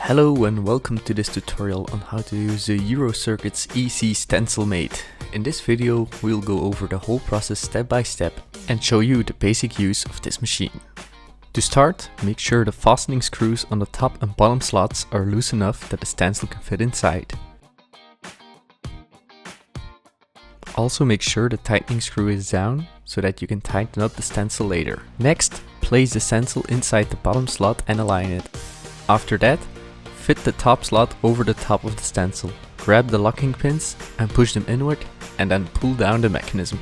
Hello and welcome to this tutorial on how to use the Eurocircuits EC-Stencil-Mate. In this video we'll go over the whole process step by step and show you the basic use of this machine. To start, make sure the fastening screws on the top and bottom slots are loose enough that the stencil can fit inside. Also make sure the tightening screw is down so that you can tighten up the stencil later. Next, place the stencil inside the bottom slot and align it. After that, fit the top slot over the top of the stencil. Grab the locking pins and push them inward and then pull down the mechanism.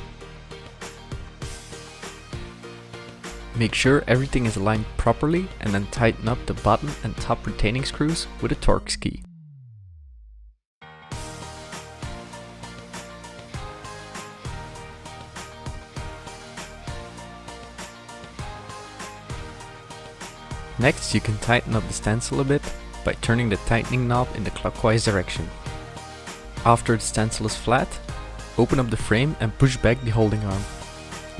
Make sure everything is aligned properly and then tighten up the bottom and top retaining screws with a Torx key. Next, you can tighten up the stencil a bit by turning the tightening knob in the clockwise direction. After the stencil is flat, open up the frame and push back the holding arm.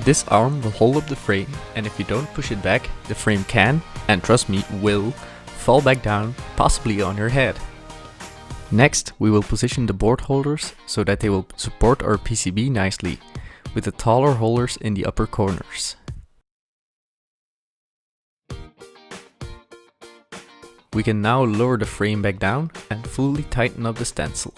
This arm will hold up the frame, and if you don't push it back, the frame can, and trust me, will, fall back down, possibly on your head. Next, we will position the board holders so that they will support our PCB nicely, with the taller holders in the upper corners. We can now lower the frame back down and fully tighten up the stencil.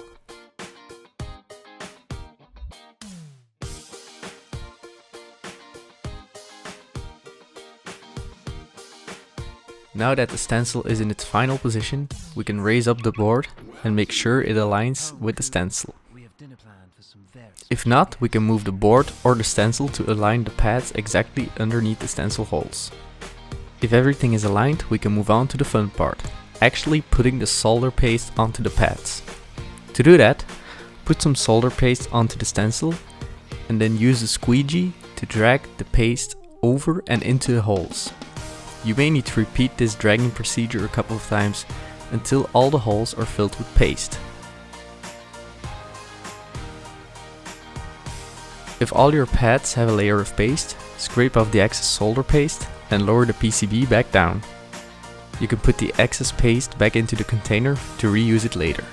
Now that the stencil is in its final position, we can raise up the board and make sure it aligns with the stencil. If not, we can move the board or the stencil to align the pads exactly underneath the stencil holes. If everything is aligned, we can move on to the fun part, actually putting the solder paste onto the pads. To do that, put some solder paste onto the stencil and then use a squeegee to drag the paste over and into the holes. You may need to repeat this dragging procedure a couple of times until all the holes are filled with paste. If all your pads have a layer of paste, scrape off the excess solder paste and lower the PCB back down. You can put the excess paste back into the container to reuse it later.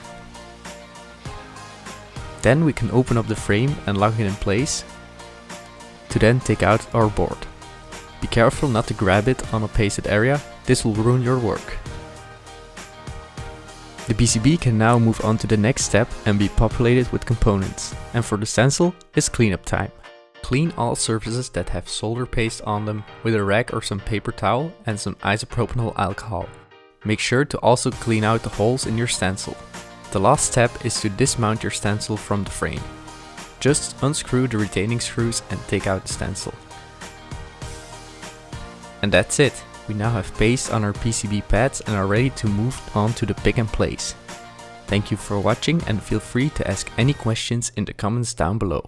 Then we can open up the frame and lock it in place to then take out our board. Be careful not to grab it on a pasted area, this will ruin your work. The PCB can now move on to the next step and be populated with components, and for the stencil is cleanup time. Clean all surfaces that have solder paste on them with a rag or some paper towel and some isopropanol alcohol. Make sure to also clean out the holes in your stencil. The last step is to dismount your stencil from the frame. Just unscrew the retaining screws and take out the stencil. And that's it. We now have paste on our PCB pads and are ready to move on to the pick and place. Thank you for watching and feel free to ask any questions in the comments down below.